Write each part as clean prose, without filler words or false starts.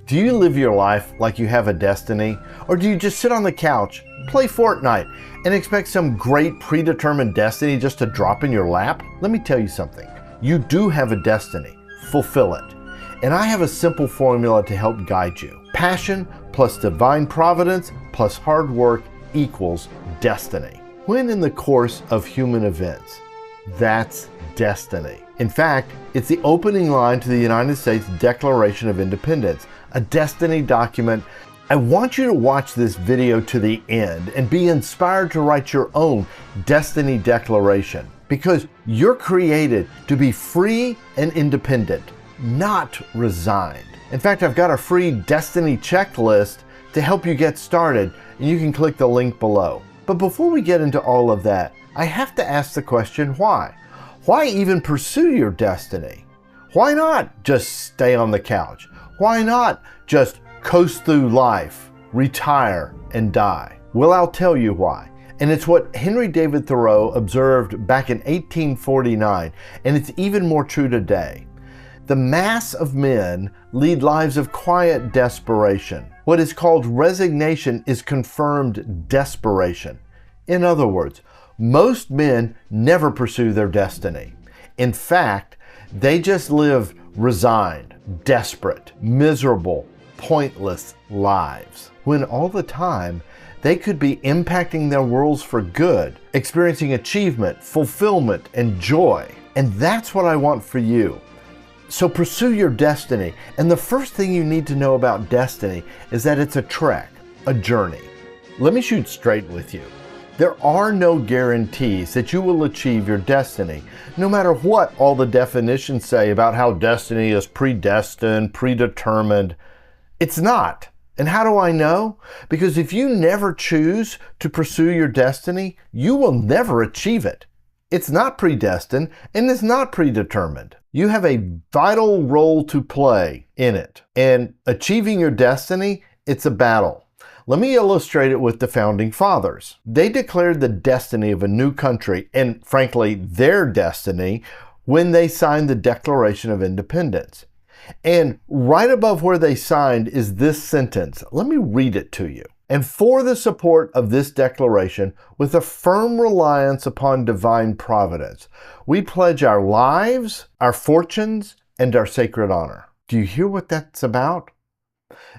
Do you live your life like you have a destiny? Or do you just sit on the couch, play Fortnite, and expect some great predetermined destiny just to drop in your lap? Let me tell you something. You do have a destiny. Fulfill it. And I have a simple formula to help guide you. Passion plus divine providence plus hard work equals destiny. When in the course of human events, that's destiny. In fact, it's the opening line to the United States Declaration of Independence, a destiny document. I want you to watch this video to the end and be inspired to write your own destiny declaration, because you're created to be free and independent, not resigned. In fact, I've got a free destiny checklist to help you get started, and you can click the link below. But before we get into all of that, I have to ask the question, why? Why even pursue your destiny? Why not just stay on the couch? Why not just coast through life, retire, and die? Well, I'll tell you why. And it's what Henry David Thoreau observed back in 1849, and it's even more true today. The mass of men lead lives of quiet desperation. What is called resignation is confirmed desperation. In other words, most men never pursue their destiny. In fact, they just live resigned, desperate, miserable, pointless lives, when all the time they could be impacting their worlds for good, experiencing achievement, fulfillment, and joy. And that's what I want for you. So pursue your destiny. And the first thing you need to know about destiny is that it's a trek, a journey. Let me shoot straight with you. There are no guarantees that you will achieve your destiny, no matter what all the definitions say about how destiny is predestined, predetermined. It's not. And how do I know? Because if you never choose to pursue your destiny, you will never achieve it. It's not predestined and it's not predetermined. You have a vital role to play in it. And achieving your destiny, it's a battle. Let me illustrate it with the founding fathers. They declared the destiny of a new country, and frankly, their destiny, when they signed the Declaration of Independence. And right above where they signed is this sentence. Let me read it to you. And for the support of this declaration, with a firm reliance upon divine providence, we pledge our lives, our fortunes, and our sacred honor. Do you hear what that's about?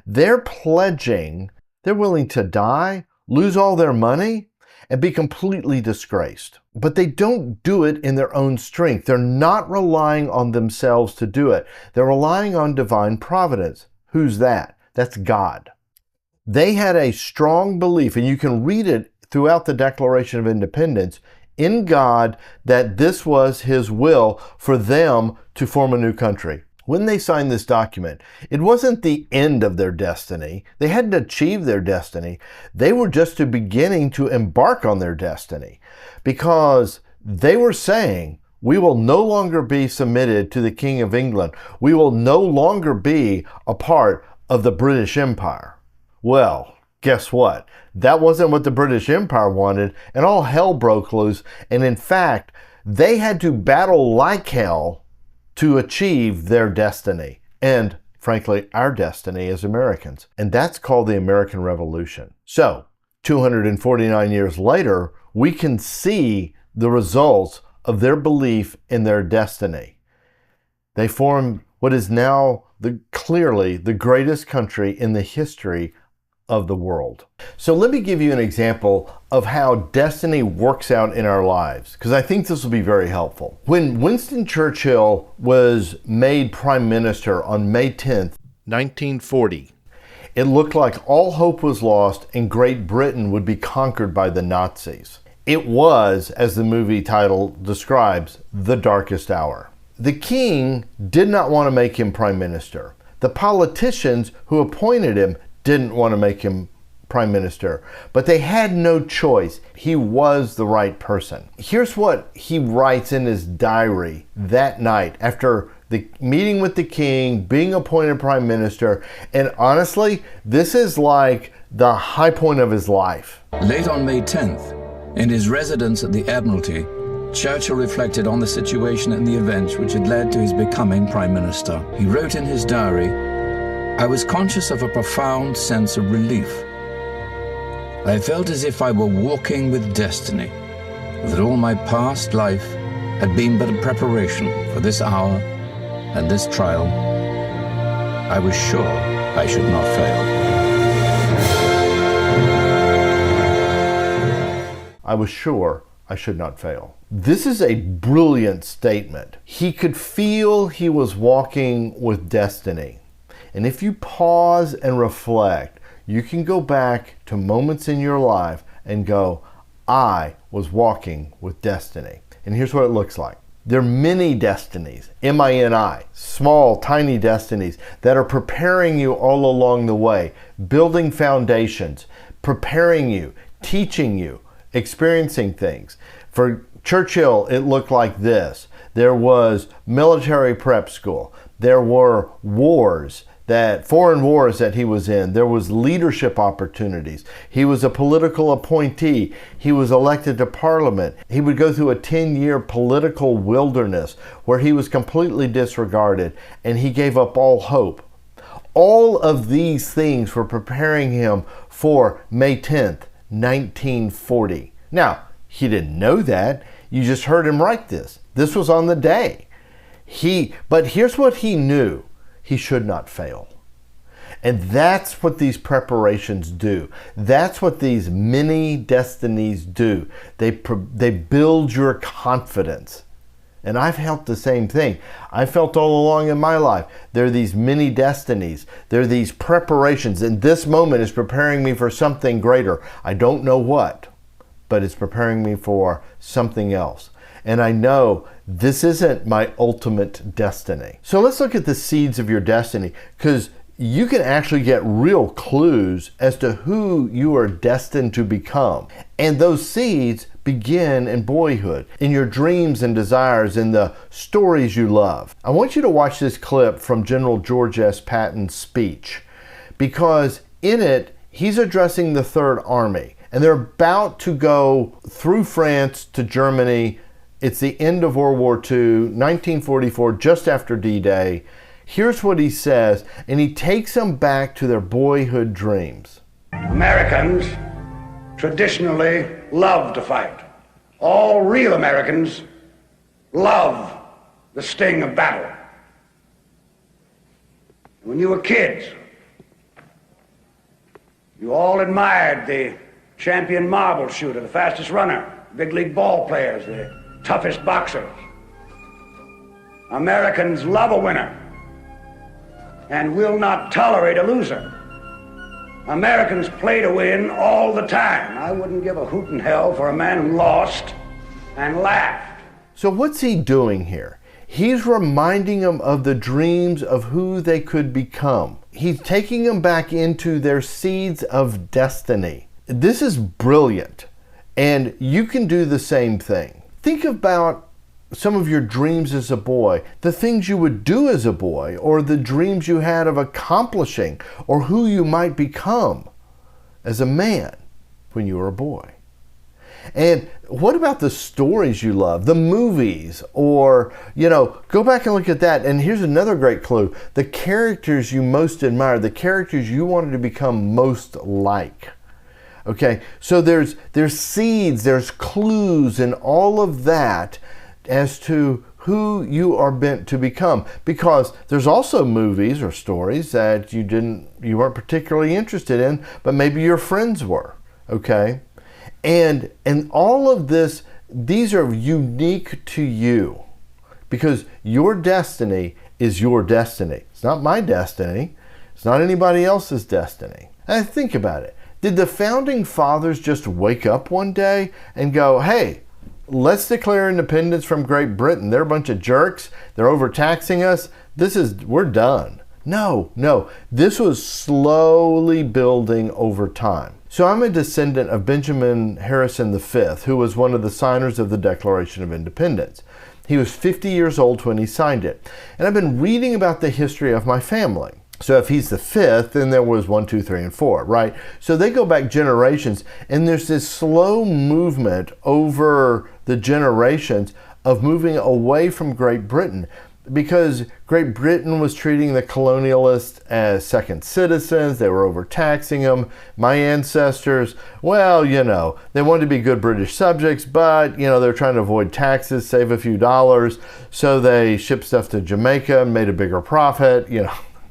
They're pledging. They're willing to die, lose all their money, and be completely disgraced. But they don't do it in their own strength. They're not relying on themselves to do it. They're relying on divine providence. Who's that? That's God. They had a strong belief, and you can read it throughout the Declaration of Independence, in God, that this was His will for them to form a new country. When they signed this document, it wasn't the end of their destiny. They hadn't achieved their destiny. They were just beginning to embark on their destiny, because they were saying, we will no longer be submitted to the King of England. We will no longer be a part of the British Empire. Well, guess what? That wasn't what the British Empire wanted, and all hell broke loose. And in fact, they had to battle like hell to achieve their destiny, and frankly, our destiny as Americans. And that's called the American Revolution. So, 249 years later, we can see the results of their belief in their destiny. They formed what is now clearly the greatest country in the history of the world. So let me give you an example of how destiny works out in our lives, because I think this will be very helpful. When Winston Churchill was made Prime Minister on May 10th, 1940, it looked like all hope was lost and Great Britain would be conquered by the Nazis. It was, as the movie title describes, the darkest hour. The king did not want to make him Prime Minister. The politicians who appointed him didn't want to make him Prime Minister, but they had no choice. He was the right person. Here's what he writes in his diary that night after the meeting with the king, being appointed Prime Minister, and honestly, this is like the high point of his life. Late on May 10th, in his residence at the Admiralty, Churchill reflected on the situation and the events which had led to his becoming Prime Minister. He wrote in his diary, I was conscious of a profound sense of relief. I felt as if I were walking with destiny, that all my past life had been but a preparation for this hour and this trial. I was sure I should not fail. I was sure I should not fail. This is a brilliant statement. He could feel he was walking with destiny. And if you pause and reflect, you can go back to moments in your life and go, I was walking with destiny. And here's what it looks like. There are many destinies, M-I-N-I, small, tiny destinies that are preparing you all along the way, building foundations, preparing you, teaching you, experiencing things. For Churchill, it looked like this. There was military prep school. There were wars, foreign wars that he was in. There was leadership opportunities. He was a political appointee. He was elected to parliament. He would go through a 10-year political wilderness where he was completely disregarded and he gave up all hope. All of these things were preparing him for May 10th, 1940. Now, he didn't know that. You just heard him write this. This was on the day. But here's what he knew. He should not fail. And that's what these preparations do. That's what these mini destinies do. They build your confidence. And I've felt the same thing. I felt all along in my life. There are these mini destinies. There are these preparations. And this moment is preparing me for something greater. I don't know what, but it's preparing me for something else. And I know this isn't my ultimate destiny. So let's look at the seeds of your destiny, because you can actually get real clues as to who you are destined to become. And those seeds begin in boyhood, in your dreams and desires, in the stories you love. I want you to watch this clip from General George S. Patton's speech, because in it, he's addressing the Third Army, and they're about to go through France to Germany. It's the end of World War II, 1944, just after D-Day. Here's what he says, and he takes them back to their boyhood dreams. Americans traditionally love to fight. All real Americans love the sting of battle. When you were kids, you all admired the champion marble shooter, the fastest runner, big league ball players, the toughest boxers. Americans love a winner and will not tolerate a loser. Americans play to win all the time. I wouldn't give a hoot in hell for a man who lost and laughed. So what's he doing here? He's reminding them of the dreams of who they could become. He's taking them back into their seeds of destiny. This is brilliant, and you can do the same thing. Think about some of your dreams as a boy, the things you would do as a boy, or the dreams you had of accomplishing, or who you might become as a man when you were a boy. And what about the stories you love, the movies, or, go back and look at that. And here's another great clue. The characters you most admire, the characters you wanted to become most like. Okay, so there's seeds, there's clues and all of that as to who you are meant to become, because there's also movies or stories that you weren't particularly interested in, but maybe your friends were. Okay, and all of this, these are unique to you, because your destiny is your destiny. It's not my destiny. It's not anybody else's destiny. And think about it. Did the founding fathers just wake up one day and go, hey, let's declare independence from Great Britain. They're a bunch of jerks. They're overtaxing us. We're done. No. This was slowly building over time. So I'm a descendant of Benjamin Harrison V, who was one of the signers of the Declaration of Independence. He was 50 years old when he signed it. And I've been reading about the history of my family. So if he's the fifth, then there was 1, 2, 3, and 4, right? So they go back generations, and there's this slow movement over the generations of moving away from Great Britain. because Great Britain was treating the colonialists as second citizens. They were overtaxing them. My ancestors, well, they wanted to be good British subjects, but, they're trying to avoid taxes, save a few dollars. So they shipped stuff to Jamaica and made a bigger profit,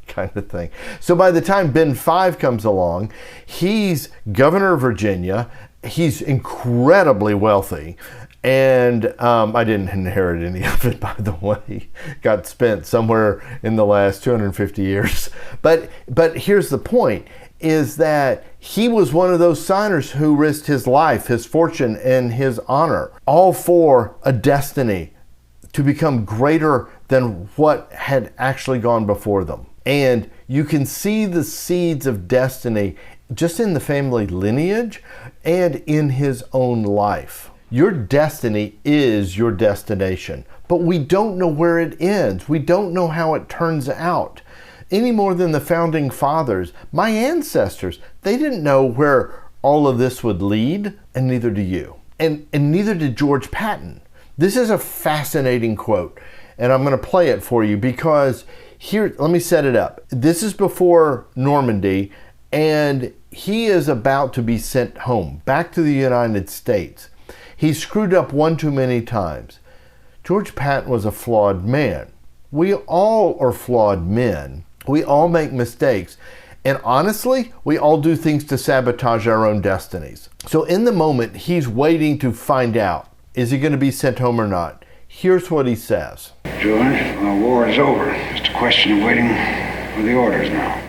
kind of thing. So by the time Ben 5 comes along, he's governor of Virginia. He's incredibly wealthy. And I didn't inherit any of it, by the way. Got spent somewhere in the last 250 years. But here's the point, is that he was one of those signers who risked his life, his fortune, and his honor, all for a destiny to become greater than what had actually gone before them. And you can see the seeds of destiny just in the family lineage and in his own life. Your destiny is your destination, but we don't know where it ends. We don't know how it turns out. Any more than the founding fathers, my ancestors, they didn't know where all of this would lead, and neither do you. And neither did George Patton. This is a fascinating quote, and I'm going to play it for you because here, let me set it up. This is before Normandy, and he is about to be sent home, back to the United States. He screwed up one too many times. George Patton was a flawed man. We all are flawed men. We all make mistakes. And honestly, we all do things to sabotage our own destinies. So in the moment, he's waiting to find out, is he going to be sent home or not? Here's what he says. George, the war is over. It's a question of waiting for the orders now.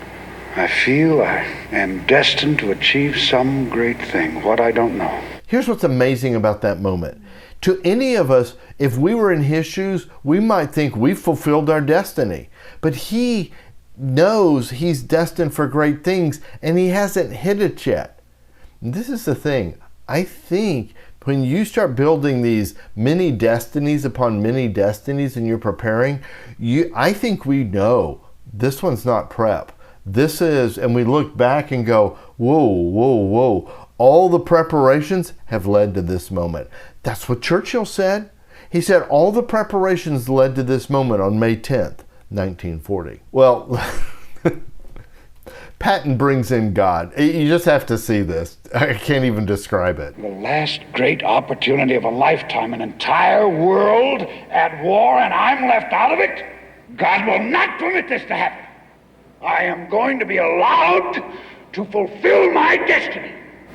I feel I am destined to achieve some great thing, what I don't know. Here's what's amazing about that moment. To any of us, if we were in his shoes, we might think we've fulfilled our destiny. But he knows he's destined for great things, and he hasn't hit it yet. And this is the thing. I think when you start building these mini destinies upon mini destinies and you're preparing, I think we know this one's not prep. This is, and we look back and go, whoa, whoa, whoa. All the preparations have led to this moment. That's what Churchill said. He said all the preparations led to this moment on May 10th, 1940. Well, Patton brings in God. You just have to see this. I can't even describe it. The last great opportunity of a lifetime, an entire world at war, and I'm left out of it? God will not permit this to happen. I am going to be allowed to fulfill my destiny.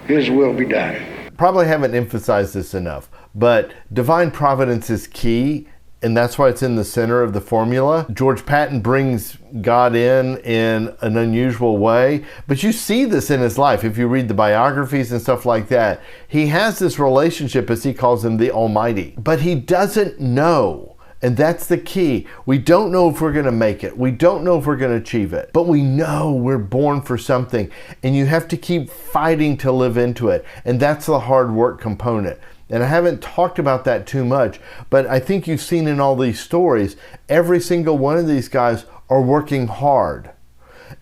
His will be done. Probably haven't emphasized this enough, but divine providence is key, and that's why it's in the center of the formula. George Patton brings God in an unusual way, but you see this in his life. If you read the biographies and stuff like that, he has this relationship, as he calls him, the Almighty, but he doesn't know. And that's the key. We don't know if we're going to make it. We don't know if we're going to achieve it. But we know we're born for something. And you have to keep fighting to live into it. And that's the hard work component. And I haven't talked about that too much. But I think you've seen in all these stories, every single one of these guys are working hard.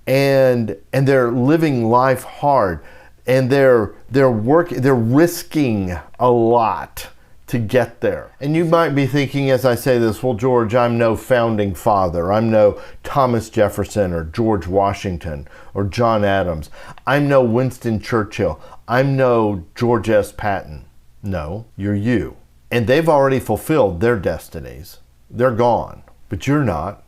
And they're living life hard. And they're risking a lot to get there. And you might be thinking as I say this, well, George, I'm no founding father. I'm no Thomas Jefferson or George Washington or John Adams. I'm no Winston Churchill. I'm no George S. Patton. No, you're you. And they've already fulfilled their destinies. They're gone, but you're not.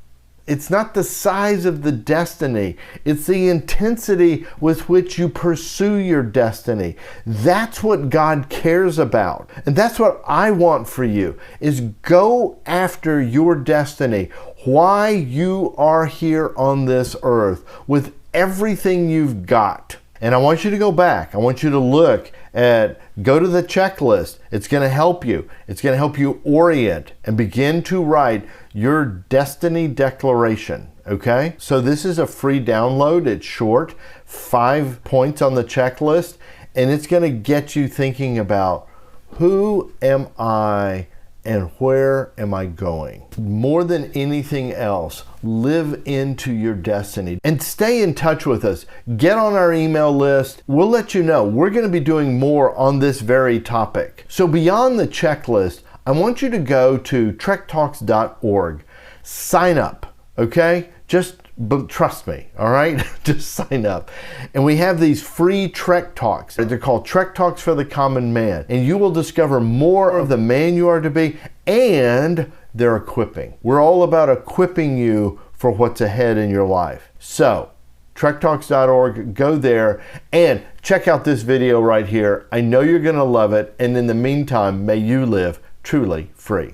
It's not the size of the destiny. It's the intensity with which you pursue your destiny. That's what God cares about. And that's what I want for you, is go after your destiny. Why you are here on this earth with everything you've got. And I want you to go back. I want you to look at, go to the checklist. It's going to help you. It's going to help you orient and begin to write your destiny declaration. Okay? So this is a free download. It's short, 5 points on the checklist, and it's going to get you thinking about who am I and where am I going? More than anything else, live into your destiny and stay in touch with us. Get on our email list. We'll let you know. We're going to be doing more on this very topic. So beyond the checklist, I want you to go to trektalks.org. sign up, okay? But trust me, all right? Just sign up. And we have these free Trek Talks. They're called Trek Talks for the Common Man. And you will discover more of the man you are to be, and they're equipping. We're all about equipping you for what's ahead in your life. So, trektalks.org, go there and check out this video right here. I know you're going to love it. And in the meantime, may you live truly free.